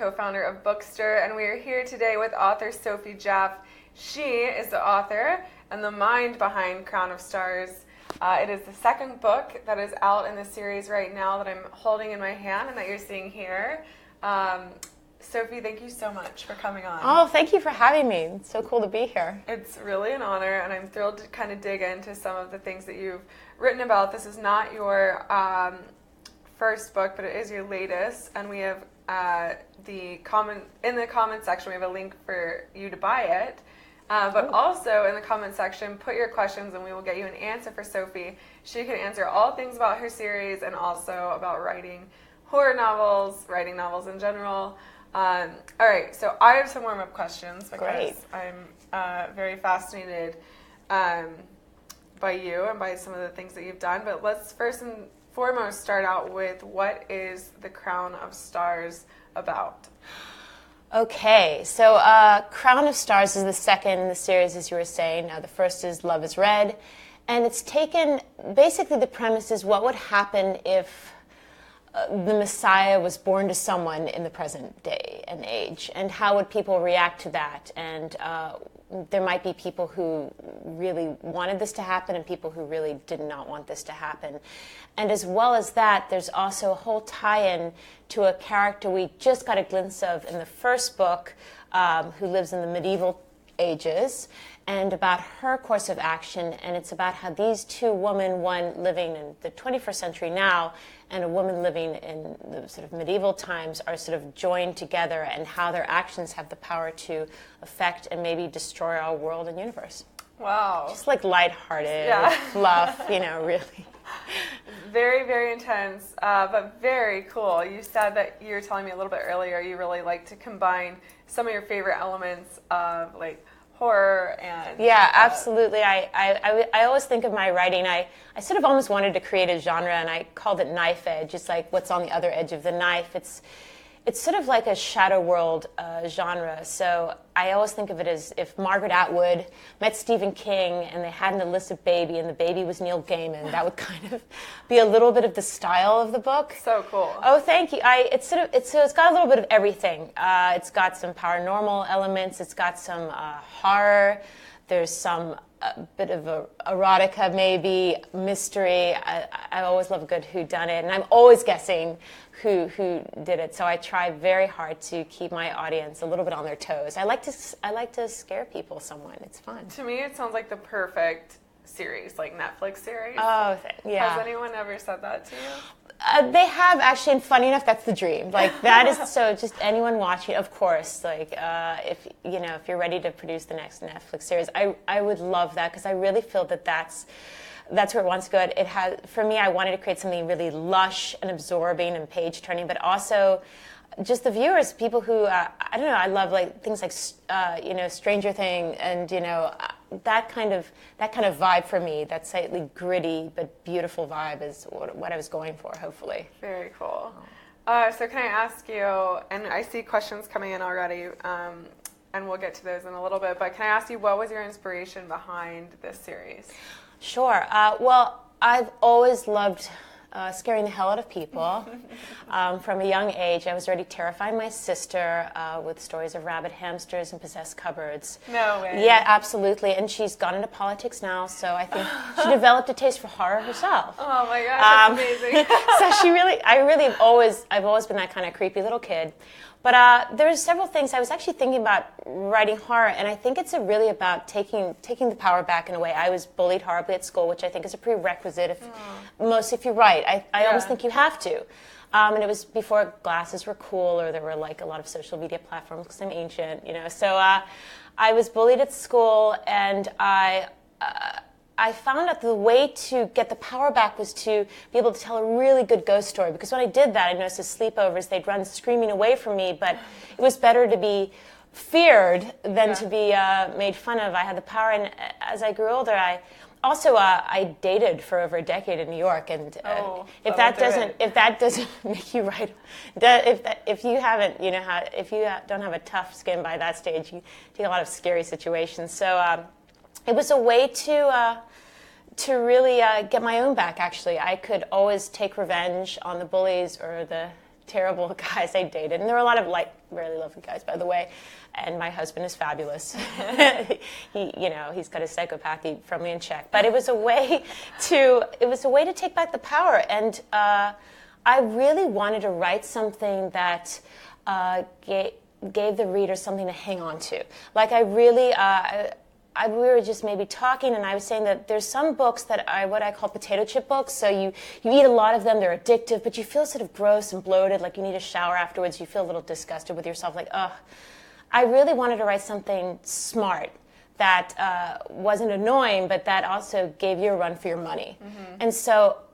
co-founder of Bookstr, and we are here today with author Sophie Jaff. She is the author and the mind behind Crown of Stars. It is the second book that is out in the series right now that I'm holding in my hand and that you're seeing here. Sophie, thank you so much for coming on. Oh, thank you for having me. It's so cool to be here. It's really an honor, and I'm thrilled to kind of dig into some of the things that you've written about. This is not your first book, but it is your latest, and we have in the comment section, we have a link for you to buy it. But also in the comment section, put your questions and we will get you an answer for Sophie. She can answer all things about her series and also about writing horror novels, writing novels in general. All right, so I have some warm-up questions because I'm very fascinated by you and by some of the things that you've done. But let's first and foremost start out with, what is the Crown of Stars about? Okay, so Crown of Stars is the second in the series, as you were saying. Now, the first is Love is Red, and it's taken, basically the premise is what would happen if the Messiah was born to someone in the present day and age, and how would people react to that? And there might be people who really wanted this to happen and people who really did not want this to happen. And as well as that, there's also a whole tie-in to a character we just got a glimpse of in the first book, who lives in the medieval ages, and about her course of action. And it's about how these two women, one living in the 21st century now and a woman living in the sort of medieval times, are sort of joined together, and how their actions have the power to affect and maybe destroy our world and universe. Wow. Just like lighthearted, fluff, really. Very, very intense, but very cool. You said that you were telling me a little bit earlier you really like to combine some of your favorite elements of like horror and... Yeah, absolutely. I always think of my writing, I sort of almost wanted to create a genre, and I called it knife edge. It's like what's on the other edge of the knife. It's sort of like a shadow world genre. So I always think of it as if Margaret Atwood met Stephen King and they had an illicit baby and the baby was Neil Gaiman. That would kind of be a little bit of the style of the book. So cool. Oh, thank you. It's got a little bit of everything. It's got some paranormal elements. It's got some horror. There's some bit of erotica, maybe mystery. I always love a good whodunit, and I'm always guessing who did it. So I try very hard to keep my audience a little bit on their toes. I like to scare people somewhat. It's fun. To me, it sounds like the perfect series, like Netflix series. Oh, yeah. Has anyone ever said that to you? They have, actually, and funny enough, that's the dream. Like, that is, so just anyone watching, of course, like, if you're ready to produce the next Netflix series, I would love that, because I really feel that that's where it wants to go. It has, for me, I wanted to create something really lush and absorbing and page-turning, but also just the viewers, people who, I don't know, I love like things like, Stranger Things, and, that kind of vibe for me, that slightly gritty but beautiful vibe is what I was going for, hopefully. Very cool. So can I ask you, and I see questions coming in already, and we'll get to those in a little bit, but can I ask you, what was your inspiration behind this series? Sure. Well, I've always loved scaring the hell out of people. From a young age, I was already terrifying my sister with stories of rabid hamsters and possessed cupboards. No way. Yeah, absolutely. And she's gone into politics now, so I think she developed a taste for horror herself. Oh my gosh, that's amazing. So I've always been that kind of creepy little kid. But there's several things. I was actually thinking about writing horror, and I think it's really about taking the power back in a way. I was bullied horribly at school, which I think is a prerequisite if you write. I almost think you have to. And it was before glasses were cool, or there were like a lot of social media platforms, because I'm ancient, So I was bullied at school, and I found out the way to get the power back was to be able to tell a really good ghost story. Because when I did that, I noticed at sleepovers, they'd run screaming away from me, but it was better to be feared than to be made fun of. I had the power, and as I grew older, I dated for over a decade in New York, and if that doesn't make you write, if you don't have a tough skin by that stage, you take a lot of scary situations. So it was a way to really get my own back. Actually, I could always take revenge on the bullies or the terrible guys I dated, and there were a lot of really lovely guys, by the way. And my husband is fabulous. He's got his psychopathy firmly in check. But it was a way to take back the power. And I really wanted to write something that gave the reader something to hang on to. Like we were just maybe talking, and I was saying that there's some books that what I call potato chip books. So you eat a lot of them, they're addictive, but you feel sort of gross and bloated, like you need a shower afterwards. You feel a little disgusted with yourself, like, ugh. I really wanted to write something smart that wasn't annoying, but that also gave you a run for your money. Mm-hmm.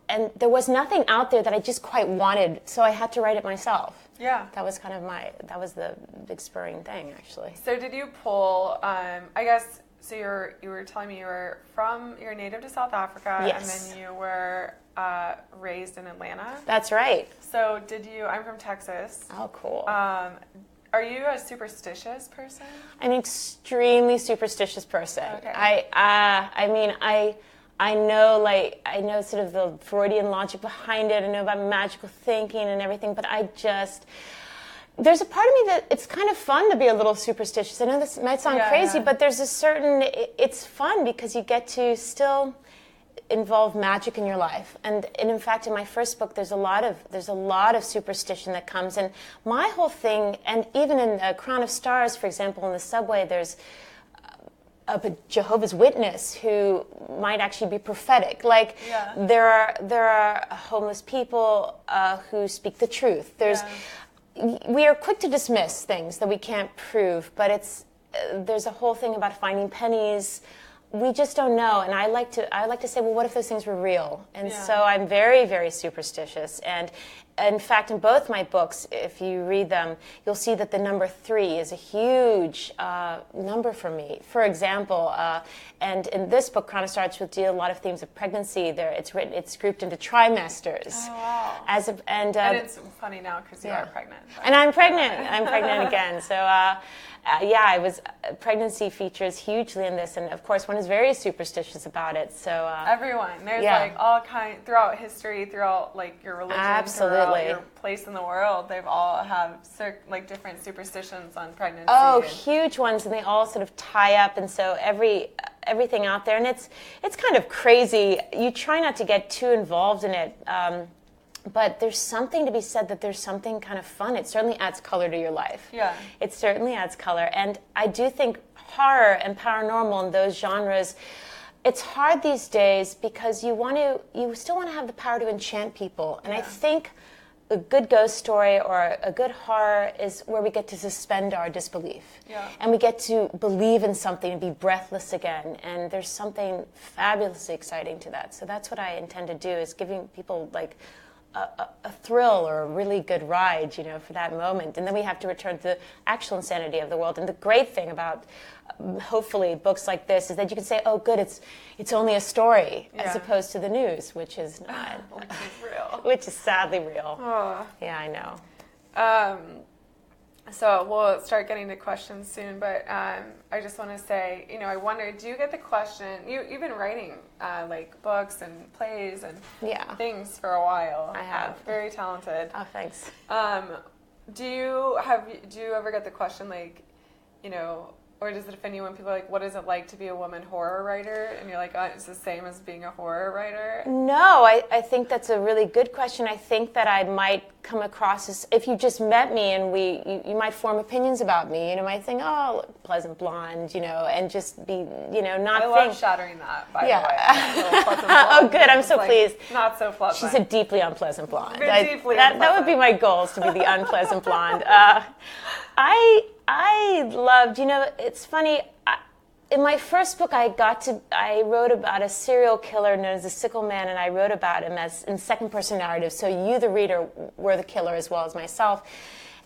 And there was nothing out there that I just quite wanted, so I had to write it myself. Yeah. That was that was the big spurring thing, actually. So did you pull, I guess, so you were telling me you're native to South Africa, yes. And then you were raised in Atlanta? That's right. So I'm from Texas. Oh, cool. Are you a superstitious person? I'm an extremely superstitious person. Okay. I know sort of the Freudian logic behind it. I know about magical thinking and everything, but there's a part of me that it's kind of fun to be a little superstitious. I know this might sound crazy, but there's it's fun because you get to still involve magic in your life. And in fact, in my first book, there's a lot of superstition that comes. And my whole thing, and even in Crown of Stars, for example, in the subway, there's a Jehovah's Witness who might actually be prophetic. Like there are homeless people who speak the truth. We are quick to dismiss things that we can't prove, but there's a whole thing about finding pennies. We just don't know, and I like to say, well, what if those things were real? And so I'm very, very superstitious. And in fact, in both my books, if you read them, you'll see that the number 3 is a huge number for me. For example, and in this book, Crown of Stars, will deal a lot of themes of pregnancy. It's grouped into trimesters. Oh, wow. And it's funny now because you are pregnant. And I'm pregnant. I'm pregnant again. So. Pregnancy features hugely in this, and of course, one is very supersticious about it. So everyone, there's all kind throughout history, throughout your religion, throughout your place in the world. They've all have different superstitions on pregnancy. Oh, huge ones, and they all sort of tie up, and so everything out there, and it's kind of crazy. You try not to get too involved in it. But there's something to be said that there's something kind of fun. It certainly adds color to your life. Yeah. It certainly adds color. And I do think horror and paranormal and those genres, it's hard these days because you still want to have the power to enchant people. And I think a good ghost story or a good horror is where we get to suspend our disbelief. Yeah. And we get to believe in something and be breathless again. And there's something fabulously exciting to that. So that's what I intend to do, is giving people a thrill or a really good ride, for that moment. And then we have to return to the actual insanity of the world. And the great thing about, hopefully, books like this is that you can say, oh, good, it's only a story, as opposed to the news, which is not. Which is real. Which is sadly real. Oh. Yeah, I know. So we'll start getting to questions soon, but I just want to say, I wonder, do you get the question, you've been writing books and plays and things for a while. I have. Very talented. Oh, thanks. Do you ever get the question, or does it offend you when people are like, what is it like to be a woman horror writer? And you're like, oh, it's the same as being a horror writer? No, I think that's a really good question. I think that I might come across as, if you just met me and you might form opinions about me. You might think, oh, pleasant blonde, and just be, not think. I love shattering that, by the way. Oh, good. I'm so pleased. Not so pleasant. She's a deeply unpleasant blonde. That would be my goal, is to be the unpleasant blonde. I loved, it's funny, in my first book I wrote about a serial killer known as the Sickle Man, and I wrote about him as in second person narrative, so you, the reader, were the killer as well as myself.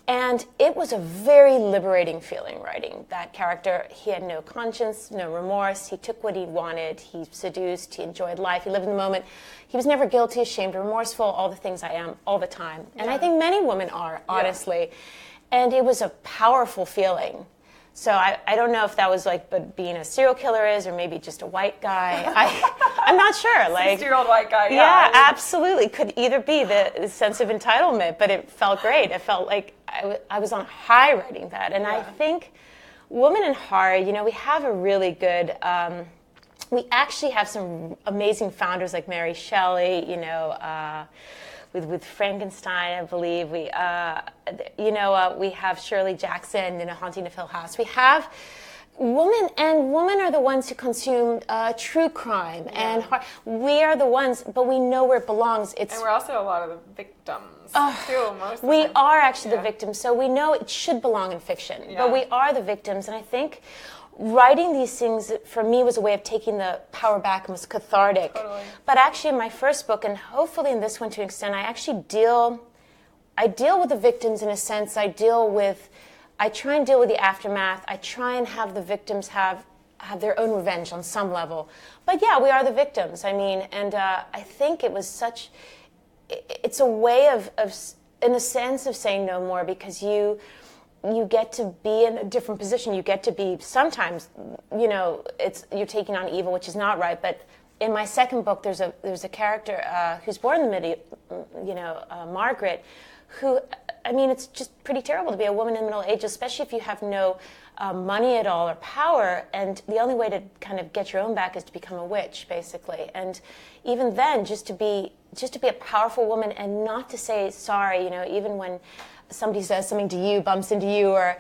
And it was a very liberating feeling writing that character. He had no conscience, no remorse. He took what he wanted. He seduced. He enjoyed life. He lived in the moment. He was never guilty, ashamed, or remorseful, all the things I am all the time. And I think many women are, honestly. Yeah. And it was a powerful feeling. So I don't know if that was but being a serial killer is, or maybe just a white guy. I'm not sure. Like 60-year-old white guy. Yeah, absolutely. Could either be the sense of entitlement, but it felt great. It felt like I was on high writing that. And I think Woman in Horror, we have a really good, we actually have some amazing founders like Mary Shelley, with Frankenstein, I believe. We have Shirley Jackson in A Haunting of Hill House. We have women are the ones who consume true crime and we are the ones, but we know where it belongs. And we're also a lot of the victims too. Most we are actually the victims, so we know it should belong in fiction, but we are the victims. And I think writing these things for me was a way of taking the power back and was cathartic. Totally. But actually, in my first book, and hopefully in this one to an extent, I actually deal with the victims in a sense. I try and deal with the aftermath. I try and have the victims have their own revenge on some level. But yeah, we are the victims. I mean, and I think it was it's a way of, in a sense, of saying no more, because you get to be in a different position. You get to be, sometimes, you're taking on evil, which is not right. But in my second book, there's a character who's born in the Margaret, who, I mean, it's just pretty terrible to be a woman in middle age, especially if you have no money at all or power, and the only way to kind of get your own back is to become a witch, basically. And even then, just to be a powerful woman and not to say sorry, even when somebody says something to you, bumps into you, or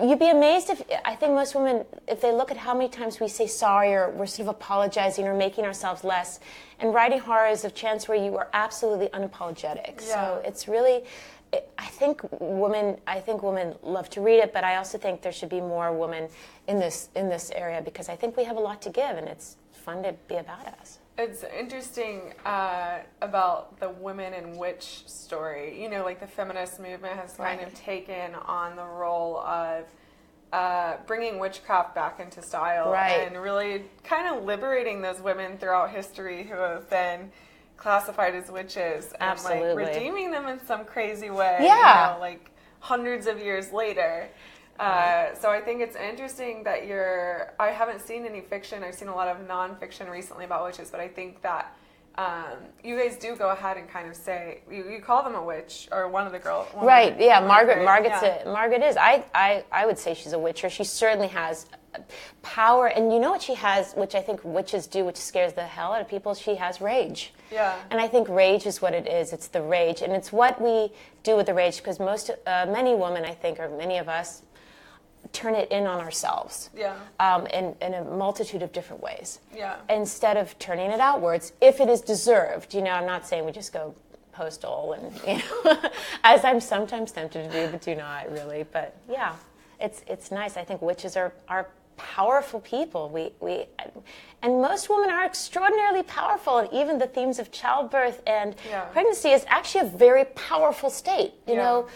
you'd be amazed I think most women, if they look at how many times we say sorry or we're sort of apologizing or making ourselves less, and writing horror is a chance where you are absolutely unapologetic. Yeah. So it's really, I think women love to read it, but I also think there should be more women in this area, because I think we have a lot to give, and it's fun to be a badass. It's interesting about the women in witch story. Like the feminist movement has kind of taken on the role of bringing witchcraft back into style, and really kind of liberating those women throughout history who have been classified as witches, and like redeeming them in some crazy way. Like hundreds of years later. So I think it's interesting that I haven't seen any fiction. I've seen a lot of nonfiction recently about witches, but I think that you guys do go ahead and kind of say, you call them a witch, or one of the girls. Right, yeah, Margaret is. I would say she's a witch, or she certainly has power. And you know what she has, which I think witches do, which scares the hell out of people? She has rage. Yeah. And I think rage is what it is. It's the rage. And it's what we do with the rage, because many women, I think, or many of us, turn it in on ourselves. Yeah. In a multitude of different ways. Yeah. Instead of turning it outwards, if it is deserved. I'm not saying we just go postal and as I'm sometimes tempted to do, but do not really. But yeah, it's nice. I think witches are powerful people. And most women are extraordinarily powerful, and even the themes of childbirth and pregnancy is actually a very powerful state. You know.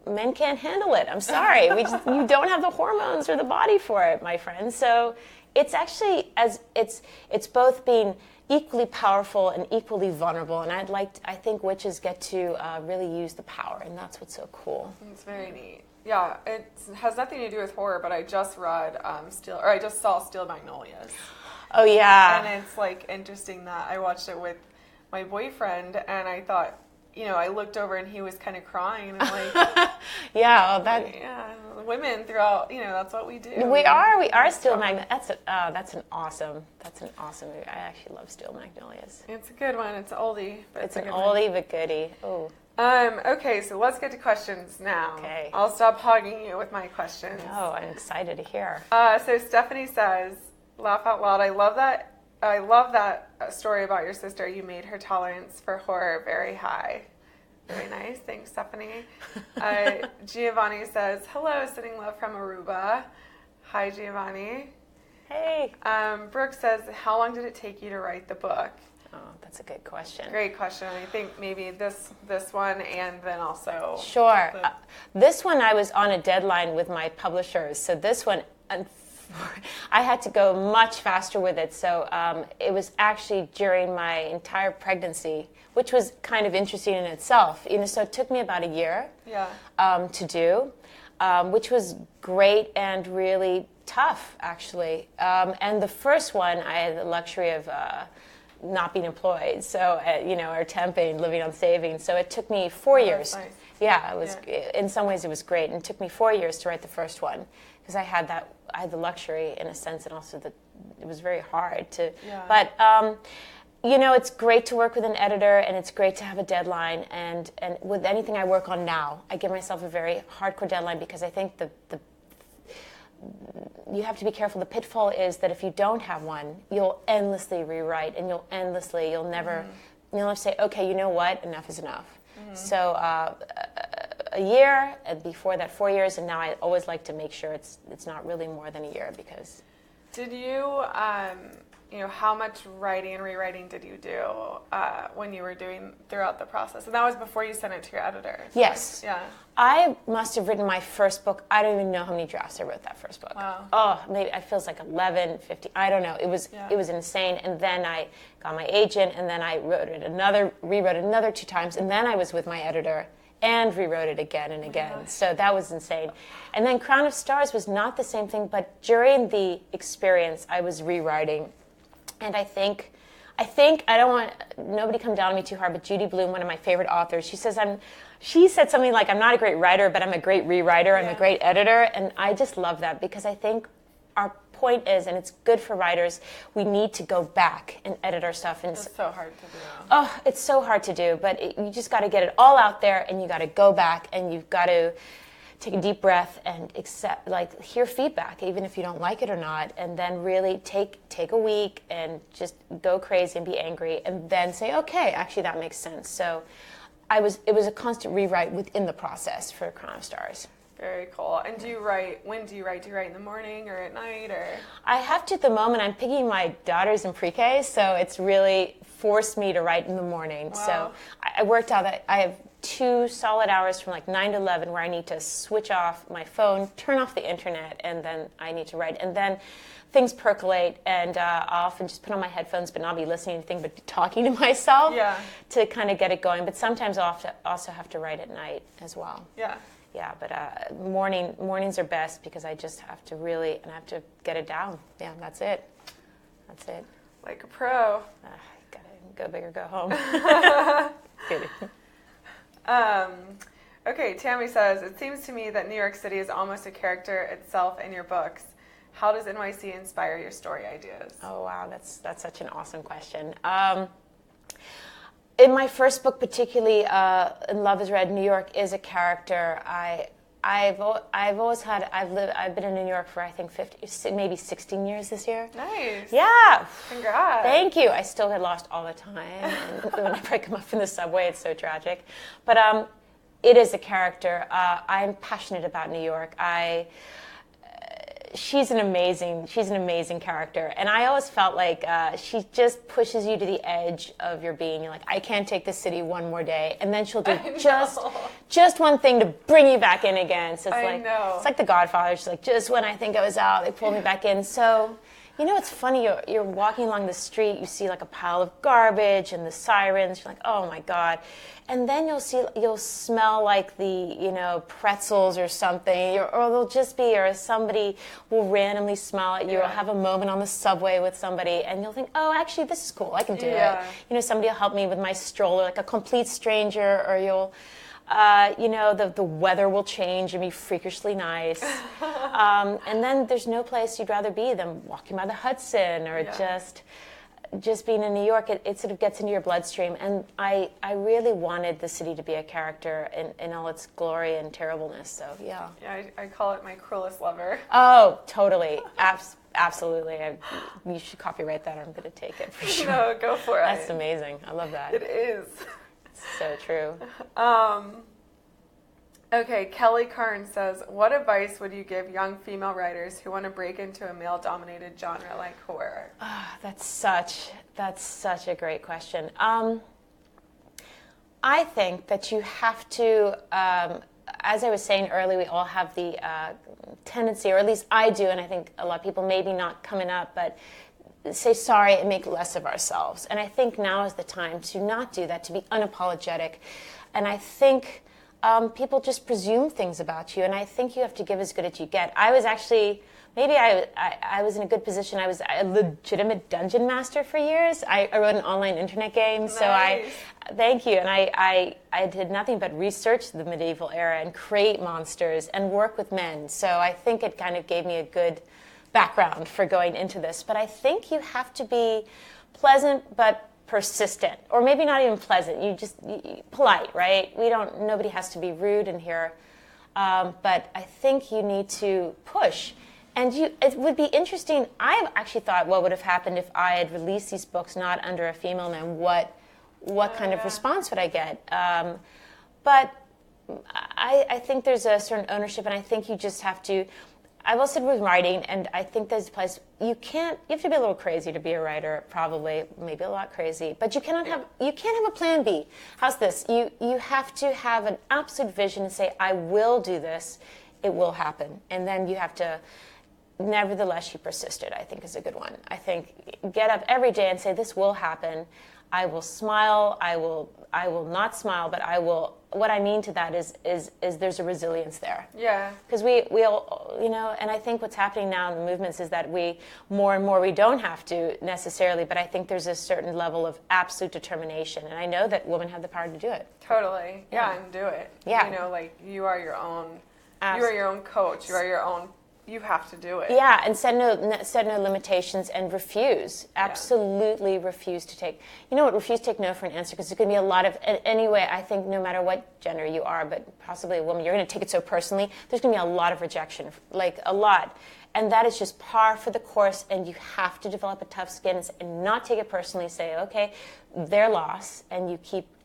Men can't handle it. I'm sorry. You don't have the hormones or the body for it, my friend. So it's actually it's both being equally powerful and equally vulnerable. And I think witches get to really use the power, and that's what's so cool. It's very neat. Yeah, it has nothing to do with horror, but I just read I just saw Steel Magnolias. Oh yeah. And it's like interesting that I watched it with my boyfriend, and I thought, I looked over and he was kind of crying, and I'm like, women throughout, that's what we do. We are Steel Magnolias. That's an awesome movie. I actually love Steel Magnolias. It's a good one. It's an oldie, but it's an oldie but goodie. Oh. Okay, so let's get to questions now. Okay. I'll stop hogging you with my questions. Oh, I'm excited to hear. So Stephanie says, laugh out loud. I love that story about your sister. You made her tolerance for horror very high. Very nice. Thanks, Stephanie. Giovanni says, hello, sending love from Aruba. Hi, Giovanni. Hey. Brooke says, how long did it take you to write the book? Oh, that's a good question. Great question. I think maybe this one, and then also... Sure. This one I was on a deadline with my publishers. So this one... I had to go much faster with it, so it was actually during my entire pregnancy, which was kind of interesting in itself. So it took me about a year to do, which was great and really tough, actually. And the first one, I had the luxury of not being employed, so or temping, living on savings. So it took me 4 years. Nice. Yeah, it was. In some ways, it was great, and it took me 4 years to write the first one because I had the luxury in a sense, and also that it was very hard to. Yeah. But it's great to work with an editor, and it's great to have a deadline. And with anything I work on now, I give myself a very hardcore deadline because I think you have to be careful. The pitfall is that if you don't have one, you'll endlessly rewrite, and you'll never say, okay, you know what, enough is enough. So a year, and before that 4 years, and now I always like to make sure it's not really more than a year because. Did you, how much writing and rewriting did you do when you were doing throughout the process? And that was before you sent it to your editor. Yes. Yeah. I must have written my first book. I don't even know how many drafts I wrote that first book. Wow. Oh, maybe it feels like 11, 50. I don't know. It was insane. And then I got my agent, and then I rewrote it another 2 times, and then I was with my editor and rewrote it again and again. So that was insane. And then Crown of Stars was not the same thing, but during the experience, I was rewriting. And I think I don't want nobody come down on me too hard, but Judy Blume, one of my favorite authors, she said something like, I'm not a great writer, but I'm a great rewriter. I'm a great editor. And I just love that because I think our point is, and it's good for writers, we need to go back and edit our stuff. And it's so hard to do. Oh, it's so hard to do, but you just got to get it all out there, and you got to go back, and you've got to take a deep breath and hear feedback, even if you don't like it or not, and then really take a week and just go crazy and be angry, and then say, okay, actually that makes sense. So it was a constant rewrite within the process for Crown of Stars. Very cool. And do you write? When do you write? Do you write in the morning or at night, or? I have to at the moment. I'm picking my daughters in pre-K, so it's really forced me to write in the morning. Wow. So I worked out that I have 2 solid hours from 9 to 11 where I need to switch off my phone, turn off the internet, and then I need to write. And then things percolate, and I'll often just put on my headphones but not be listening to anything but talking to myself to kind of get it going. But sometimes I'll also have to write at night as well. Yeah. Yeah, but mornings are best because I just have to get it down. Yeah, that's it. Like a pro. Gotta go big or go home. Kidding. Okay, Tammy says, it seems to me that New York City is almost a character itself in your books. How does NYC inspire your story ideas? Oh, wow, that's such an awesome question. In my first book, particularly in Love Is Red, New York is a character. I've been in New York for I think maybe 16 years this year. Nice. Yeah. Congrats. Thank you. I still get lost all the time, and whenever I come up in the subway, it's so tragic. But it is a character. I'm passionate about New York. She's an amazing character, and I always felt like she just pushes you to the edge of your being. You're like, I can't take this city one more day, and then she'll do just one thing to bring you back in again. So it's like The Godfather. She's like, just when I think I was out, they pulled me back in. So, it's funny. You're walking along the street, you see like a pile of garbage and the sirens. You're like, oh my God. And then you'll smell like the, pretzels or something, or they'll just be, or somebody will randomly smile at you, or have a moment on the subway with somebody, and you'll think, oh, actually, this is cool, I can do it. Somebody will help me with my stroller, like a complete stranger, or you'll, the weather will change and be freakishly nice. And then there's no place you'd rather be than walking by the Hudson, or just being in New York. It sort of gets into your bloodstream, and I really wanted the city to be a character in all its glory and terribleness. So yeah, I call it my cruelest lover. Oh, totally, absolutely. You should copyright that, or I'm going to take it for sure. No, go for it. That's amazing. I love that. It is. It's so true. Okay, Kelly Karn says, what advice would you give young female writers who want to break into a male-dominated genre like horror? That's such a great question. I think that you have to, as I was saying earlier, we all have the tendency, or at least I do, and I think a lot of people maybe not coming up, but say sorry and make less of ourselves. And I think now is the time to not do that, to be unapologetic. And I think people just presume things about you, and I think you have to give as good as you get. I was actually, maybe I was in a good position. I was a legitimate dungeon master for years. I wrote an online internet game, Nice. so thank you, and I did nothing but research the medieval era and create monsters and work with men, so I think it kind of gave me a good background for going into this. But I think you have to be pleasant but persistent, or maybe not even pleasant. Polite, right? Nobody has to be rude in here, but I think you need to push. And it would be interesting. I've actually thought what would have happened if I had released these books not under a female name. What kind of response would I get? But I think there's a certain ownership, and I think you just have to. I've also said with writing, and I think there's a place you have to be a little crazy to be a writer, probably, maybe a lot crazy, but you can't have a plan B. How's this? You have to have an absolute vision and say, I will do this, it will happen. And then you have to, nevertheless, you persisted, I think is a good one. I think get up every day and say, this will happen. I will smile, I will not smile, but I will. What I mean to that is there's a resilience there. Yeah. Because we all, and I think what's happening now in the movements is that more and more we don't have to necessarily, but I think there's a certain level of absolute determination, and I know that women have the power to do it. Totally. Yeah, and do it. Yeah. You are your own. You are your own coach. You are your own. You have to do it. Yeah, and set no limitations and refuse. Absolutely refuse to take. You know what? Refuse to take no for an answer, because there's going to be a lot of. Anyway, I think no matter what gender you are, but possibly a woman, you're going to take it so personally. There's going to be a lot of rejection, like a lot, and that is just par for the course. And you have to develop a tough skin and not take it personally. Say, okay, their loss, and you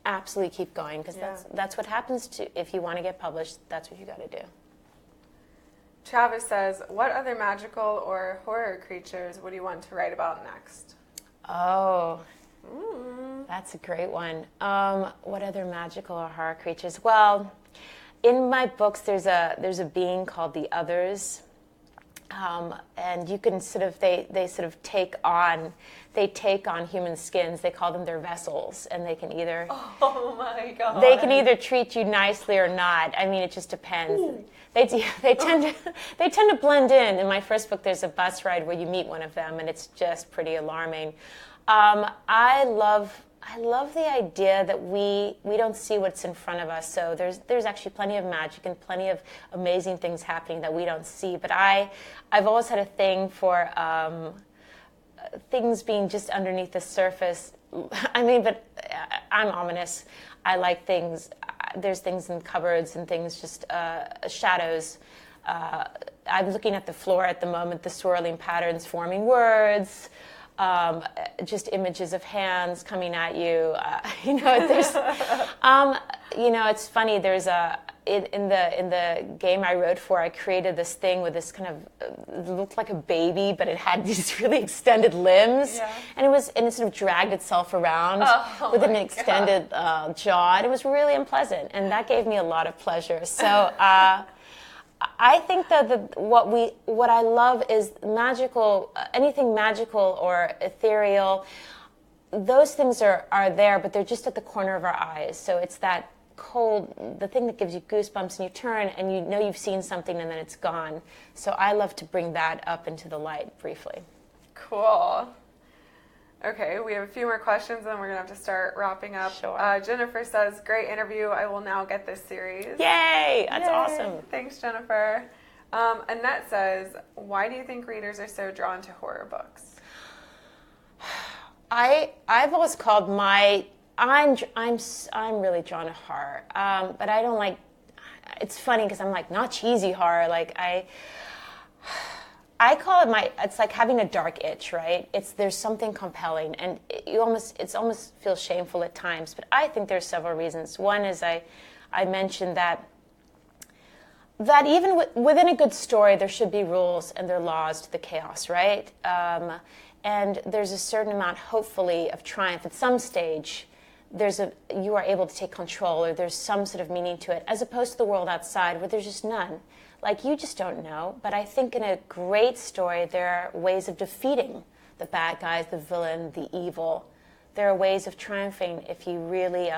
absolutely keep going, because that's what happens if you want to get published. That's what you got to do. Travis says, what other magical or horror creatures would you want to write about next? Oh, that's a great one. What other magical or horror creatures? Well, in my books, there's a being called the Others, and you can they sort of take on human skins. They call them their vessels, and they can either oh my god, they can either treat you nicely or not. I mean, it just depends. Ooh. They tend to blend in. In my first book, there's a bus ride where you meet one of them, and it's just pretty alarming. I love the idea that we don't see what's in front of us. So there's actually plenty of magic and plenty of amazing things happening that we don't see. But I've always had a thing for things being just underneath the surface. I mean, but I'm ominous. I like things. There's things in cupboards and things just shadows. I'm looking at the floor at the moment, the swirling patterns forming words, just images of hands coming at you. There's, it's funny. There's in the game I wrote for, I created this thing with this kind of it looked like a baby, but it had these really extended limbs, and it sort of dragged itself around with an extended jaw, and it was really unpleasant, and that gave me a lot of pleasure. So I think that what I love is magical, anything magical or ethereal. Those things are there, but they're just at the corner of our eyes. So it's that cold, the thing that gives you goosebumps, and you turn and you know you've seen something and then it's gone. So I love to bring that up into the light briefly. Cool. Okay, we have a few more questions and we're going to have to start wrapping up. Sure. Jennifer says, great interview. I will now get this series. Yay! That's awesome. Thanks, Jennifer. Annette says, why do you think readers are so drawn to horror books? I've always called I'm really drawn to horror, but I don't like. It's funny because I'm like not cheesy horror. Like I call it it's like having a dark itch, right? There's something compelling, and it almost feels shameful at times. But I think there's several reasons. One is I mentioned that even within a good story, there should be rules and there are laws to the chaos, right? And there's a certain amount, hopefully, of triumph at some stage. You are able to take control, or there's some sort of meaning to it, as opposed to the world outside where there's just none. Like, you just don't know. But I think in a great story, there are ways of defeating the bad guys, the villain, the evil. There are ways of triumphing if you really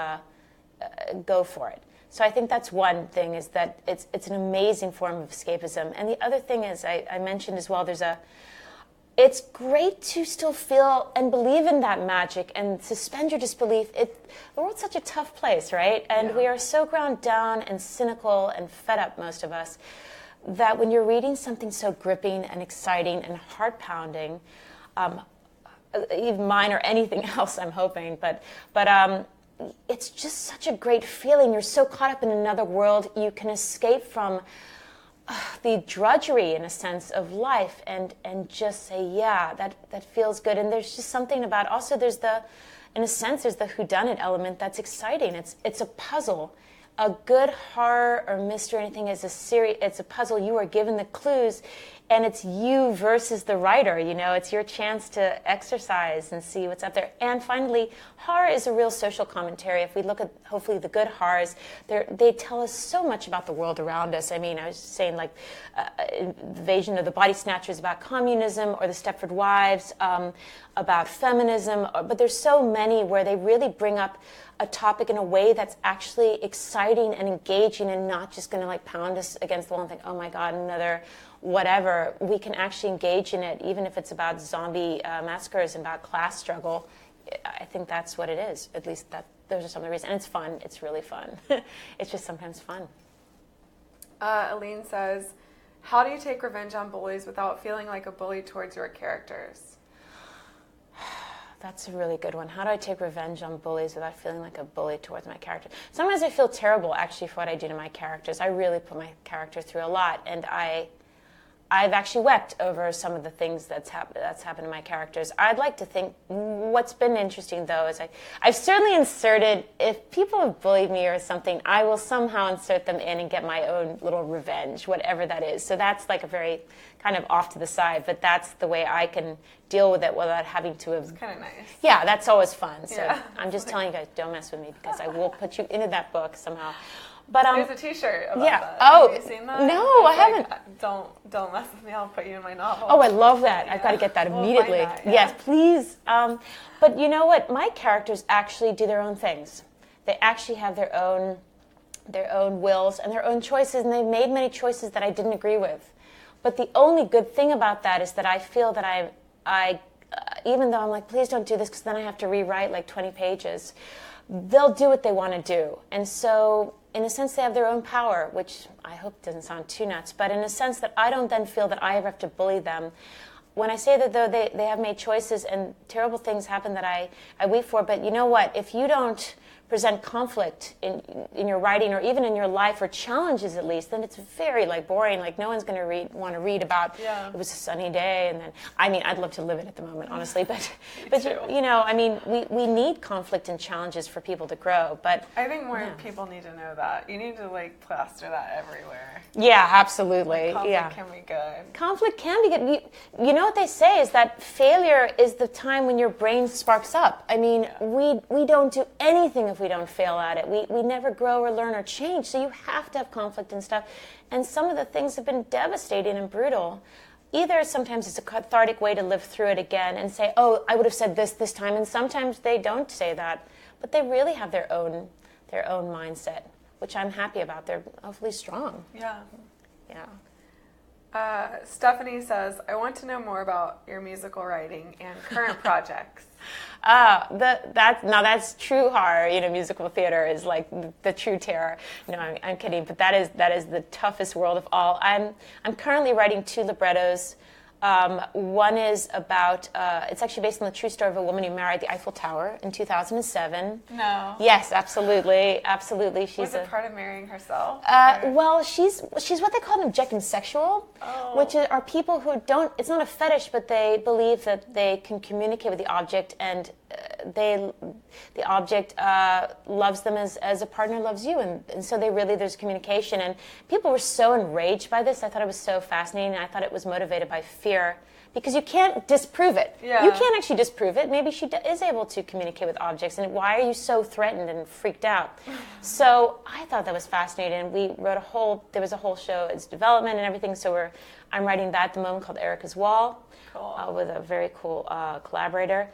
go for it. So I think that's one thing, is that it's an amazing form of escapism. And the other thing is, I mentioned as well, it's great to still feel and believe in that magic and suspend your disbelief. The world's such a tough place, right? And we are so ground down and cynical and fed up, most of us, that when you're reading something so gripping and exciting and heart-pounding, even mine or anything else, I'm hoping, but it's just such a great feeling. You're so caught up in another world, you can escape from the drudgery, in a sense, of life, and just say, yeah, that feels good. And there's just something about, also there's in a sense, there's the whodunit element that's exciting. It's a puzzle. A good horror or mystery, anything, is it's a puzzle. You are given the clues, and it's you versus the writer. It's your chance to exercise and see what's up there. And finally, horror is a real social commentary. If we look at, hopefully, the good horrors, they tell us so much about the world around us. I mean, I was saying, like, Invasion of the Body Snatchers about communism, or the Stepford Wives about feminism. But there's so many where they really bring up a topic in a way that's actually exciting and engaging, and not just going to, like, pound us against the wall and think, oh my God, another whatever. We can actually engage in it, even if it's about zombie massacres and about class struggle. I think that's what it is. At least those are some of the reasons. And it's fun. It's really fun. It's just sometimes fun. Aline says, how do you take revenge on bullies without feeling like a bully towards your characters? That's a really good one. How do I take revenge on bullies without feeling like a bully towards my character? Sometimes I feel terrible, actually, for what I do to my characters. I really put my character through a lot, and I've actually wept over some of the things that's happened to my characters. I'd like to think what's been interesting, though, is I've certainly inserted, if people have bullied me or something, I will somehow insert them in and get my own little revenge, whatever that is. So that's like a very kind of off to the side, but that's the way I can deal with it without having to have... It's kind of nice. Yeah, that's always fun. So yeah. I'm just telling you guys, don't mess with me, because I will put you into that book somehow. But there's a T-shirt about that. Oh, have you seen that? No, I haven't. Don't mess with me. I'll put you in my novel. Oh, I love that. I've got to get that immediately. We'll find that, yeah. Yes, please. But you know what? My characters actually do their own things. They actually have their own wills and their own choices, and they've made many choices that I didn't agree with. But the only good thing about that is that I feel that I even though I'm like, please don't do this, because then I have to rewrite like 20 pages, they'll do what they want to do. And so, in a sense, they have their own power, which I hope doesn't sound too nuts, but in a sense that I don't then feel that I ever have to bully them. When I say that, though, they have made choices and terrible things happen that I weep for, but you know what? If you don't present conflict in your writing, or even in your life, or challenges at least, then it's very boring. No one's going to want to read about it was a sunny day, and then I'd love to live it at the moment, honestly, but we need conflict and challenges for people to grow. But I think more people need to know that. You need to plaster that everywhere. Yeah, absolutely. Conflict can be good. Conflict can be good. You know what they say is that failure is the time when your brain sparks up. We don't do anything if we don't fail at it. We never grow or learn or change, so you have to have conflict and stuff. And some of the things have been devastating and brutal. Either sometimes it's a cathartic way to live through it again and say, oh, I would have said this time, and sometimes they don't say that, but they really have their own mindset, which I'm happy about. They're hopefully strong. Yeah. Yeah. Stephanie says, I want to know more about your musical writing and current projects. That's true horror. Musical theater is like the true terror. No, I'm kidding, but that is the toughest world of all. I'm currently writing 2 librettos. One is about, it's actually based on the true story of a woman who married the Eiffel Tower in 2007. No. Yes, absolutely. Was it part of marrying herself? Well, she's what they call an objective sexual, which are people who don't, it's not a fetish, but they believe that they can communicate with the object, and the object loves them as a partner loves you, and so there's communication. And people were so enraged by this. I thought it was so fascinating. I thought it was motivated by fear, because you can't disprove it. Yeah. You can't actually disprove it. Maybe she is able to communicate with objects, and why are you so threatened and freaked out? So I thought that was fascinating. We wrote there was a whole show, its development and everything, so I'm writing that at the moment, called Erica's Wall, with a very cool collaborator.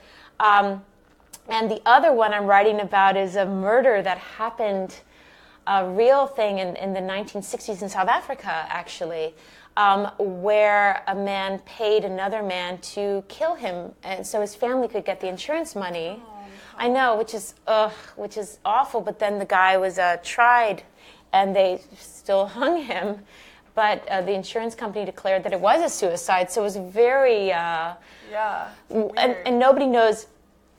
And the other one I'm writing about is a murder that happened a real thing in the 1960s in South Africa, actually, where a man paid another man to kill him, and so his family could get the insurance money. Oh, I know, which is awful. But then the guy was tried, and they still hung him. But the insurance company declared that it was a suicide, so it was very and nobody knows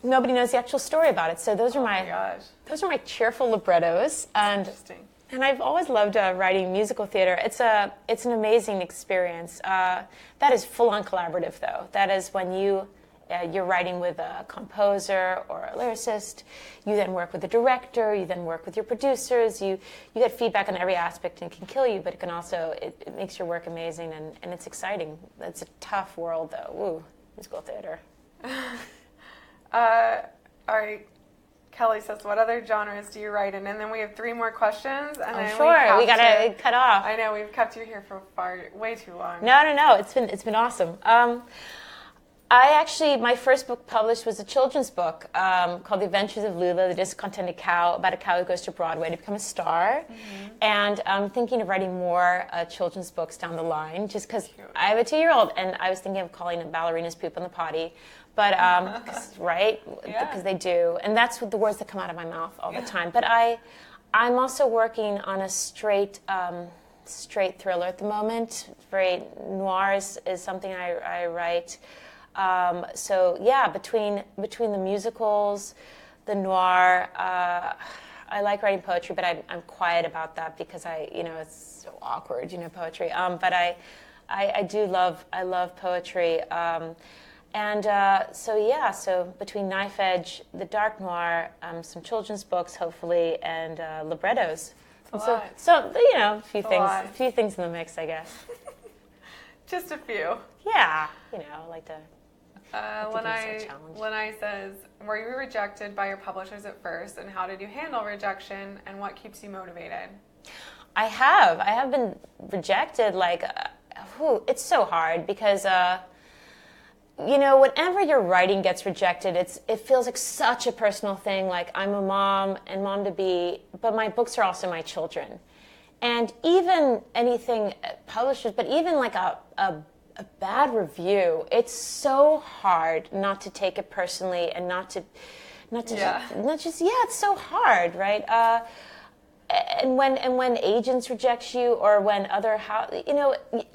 the actual story about it. So those are my cheerful librettos, and I've always loved writing musical theater. It's an amazing experience. That is full on collaborative, though. That is when you're writing with a composer or a lyricist. You then work with the director. You then work with your producers. You get feedback on every aspect, and it can kill you, but it can also it makes your work amazing, and it's exciting. It's a tough world, though. Woo, musical theater. All right. Kelly says, what other genres do you write in? And then we have 3 more questions. And then we gotta cut off. I know, we've kept you here for way too long. No. It's been awesome. My first book published was a children's book called The Adventures of Lula, the Discontented Cow, about a cow who goes to Broadway to become a star. Mm-hmm. And I'm thinking of writing more children's books down the line, just because I have a 2-year-old, and I was thinking of calling it Ballerinas Poop on the Potty. But, right? Yeah. Because they do. And that's the words that come out of my mouth all the time. But I'm also working on a straight thriller at the moment. Very noir is something I write. So yeah, between the musicals, the noir, I like writing poetry, but I'm quiet about that because it's so awkward, poetry. But I love poetry. So between Knife Edge, the dark noir, some children's books, hopefully, and librettos. A few things in the mix, I guess. Just a few. Yeah, I like to. Lanai says, were you rejected by your publishers at first, and how did you handle rejection, and what keeps you motivated? I have been rejected. It's so hard because whenever your writing gets rejected, it feels like such a personal thing. Like, I'm a mom and mom to be, but my books are also my children, and even anything publishers, but even like a bad review, it's so hard not to take it personally and it's so hard, right? And when agents reject you, or when and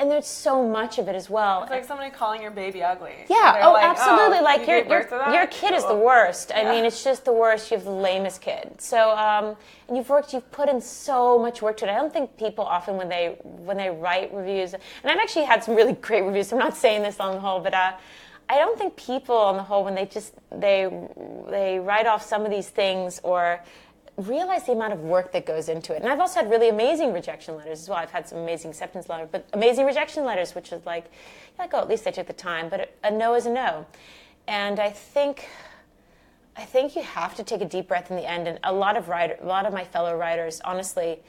there's so much of it as well. It's like somebody calling your baby ugly. Yeah. Oh, absolutely. Like your kid is the worst. I mean, it's just the worst. You have the lamest kid. So, and you've put in so much work to it. I don't think people often when they write reviews, and I've actually had some really great reviews. I'm not saying this on the whole, but I don't think people on the whole, when they write off some of these things or realize the amount of work that goes into it. And I've also had really amazing rejection letters as well. I've had some amazing acceptance letters, but amazing rejection letters, which is like, at least I took the time. But a no is a no. And I think you have to take a deep breath in the end. And a lot of my fellow writers, honestly,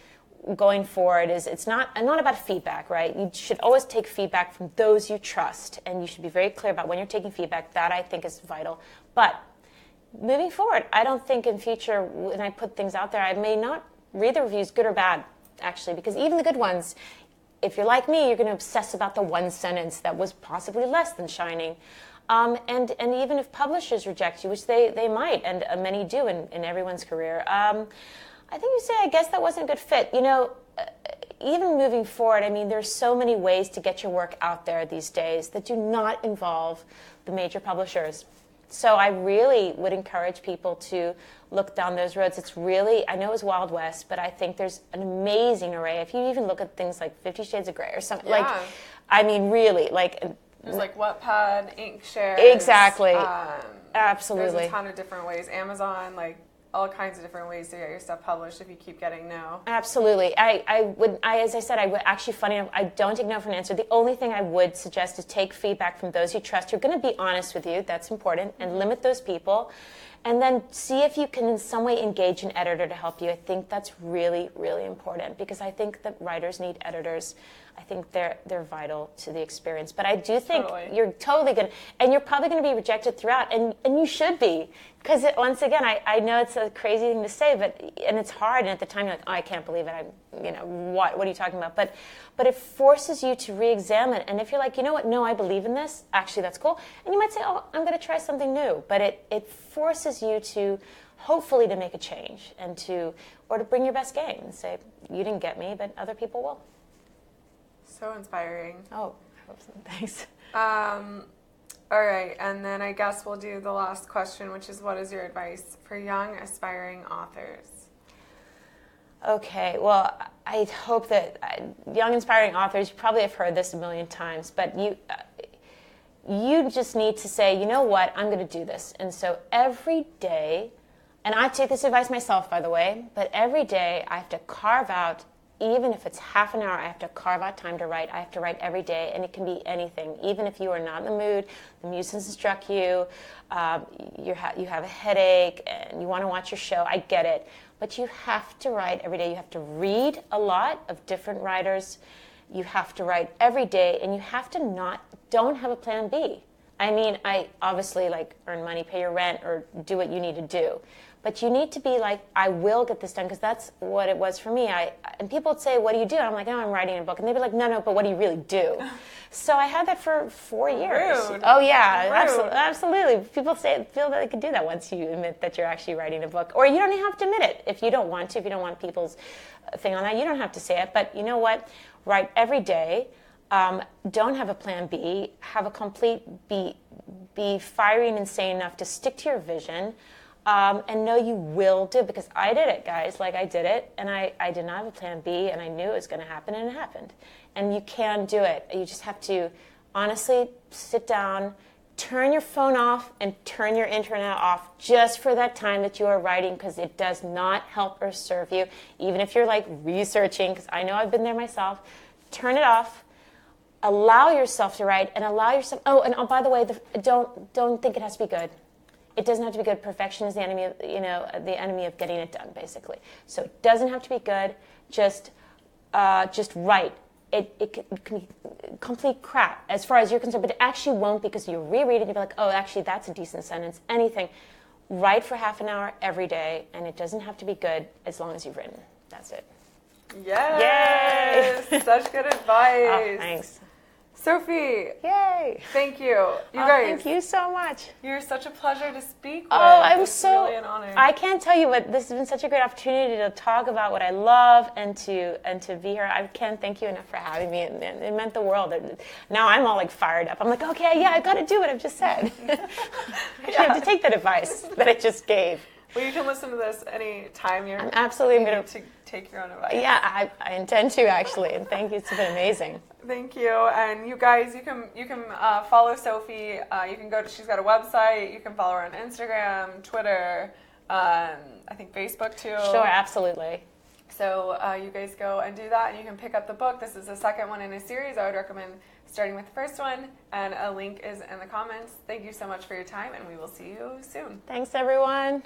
going forward, it's not about feedback, right? You should always take feedback from those you trust, and you should be very clear about when you're taking feedback. That, I think, is vital. But moving forward, I don't think in future, when I put things out there, I may not read the reviews, good or bad, actually, because even the good ones, if you're like me, you're going to obsess about the one sentence that was possibly less than shining. And even if publishers reject you, which they might, and many do in everyone's career, I think you say, I guess that wasn't a good fit. Even moving forward, I mean, there's so many ways to get your work out there these days that do not involve the major publishers. So I really would encourage people to look down those roads. It's really, I know it's Wild West, but I think there's an amazing array. If you even look at things like 50 Shades of Grey or something, really, there's like Wattpad, Inkshare. Exactly. Absolutely. There's a ton of different ways. Amazon, all kinds of different ways to get your stuff published if you keep getting no. Absolutely. As I said, I would actually, funny enough, I don't take no for an answer. The only thing I would suggest is take feedback from those you trust who are going to be honest with you. That's important. And limit those people. And then see if you can in some way engage an editor to help you. I think that's really, really important, because I think that writers need editors. I think they're vital to the experience. But I do think Totally. you're totally going to, and you're probably going to be rejected throughout, and you should be. Because once again, I know it's a crazy thing to say, and it's hard, and at the time you're like, oh, I can't believe it. What are you talking about? But it forces you to re-examine. And if you're like, you know what, no, I believe in this, actually that's cool. And you might say, oh, I'm going to try something new. But it forces you to, hopefully, to make a change or to bring your best game and say, you didn't get me, but other people will. So inspiring. Oh, I hope so. Thanks. All right, and then I guess we'll do the last question, which is, what is your advice for young aspiring authors? Okay, well, I hope that young inspiring authors, you probably have heard this a million times, but you just need to say, you know what, I'm going to do this. And so every day, and I take this advice myself, by the way, but every day I have to carve out, even if it's half an hour, I have to carve out time to write. I have to write every day, and it can be anything. Even if you are not in the mood, the muse hasn't struck you, you have a headache, and you want to watch your show, I get it. But you have to write every day. You have to read a lot of different writers. You have to write every day, and you have to don't have a plan B. I mean, I obviously earn money, pay your rent, or do what you need to do. But you need to be like, I will get this done, because that's what it was for me. And people would say, what do you do? And I'm like, oh, I'm writing a book. And they'd be like, no, but what do you really do? So I had that for 4 years. Rude. Oh, yeah, Rude. absolutely. People feel that they could do that once you admit that you're actually writing a book. Or you don't even have to admit it. If you don't want to, if you don't want people's thing on that, you don't have to say it. But you know what? Write every day. Don't have a plan B. Have a complete, be fiery and insane enough to stick to your vision. And know you will do it, because I did it, guys. I did it, and I did not have a plan B, and I knew it was going to happen, and it happened. And you can do it. You just have to honestly sit down, turn your phone off, and turn your internet off just for that time that you are writing, because it does not help or serve you. Even if you're researching, because I know I've been there myself, turn it off. Allow yourself to write, and allow yourself. Oh, and by the way, don't think it has to be good. It doesn't have to be good. Perfection is the enemy of getting it done, basically. So it doesn't have to be good. Just write. It can be complete crap as far as you're concerned, but it actually won't, because you reread it and you'll be like, oh, actually, that's a decent sentence. Anything. Write for half an hour every day, and it doesn't have to be good as long as you've written. That's it. Yes! Yay! Such good advice. Oh, thanks. Sophie, Yay! thank you. You guys, thank you so much. You're such a pleasure to speak with. Oh, It's really an honor. I can't tell you, but this has been such a great opportunity to talk about what I love and to be here. I can't thank you enough for having me. It meant the world. Now I'm all fired up. I'm like, okay, yeah, I've got to do what I've just said. I have to take that advice that I just gave. Well, you can listen to this any time you're. I'm absolutely you going need to take your own advice. Yeah, I intend to, actually, and thank you. It's been amazing. Thank you, and you guys, you can follow Sophie. You can she's got a website. You can follow her on Instagram, Twitter, I think Facebook too. Sure, absolutely. So you guys go and do that, and you can pick up the book. This is the second one in a series. I would recommend starting with the first one, and a link is in the comments. Thank you so much for your time, and we will see you soon. Thanks, everyone.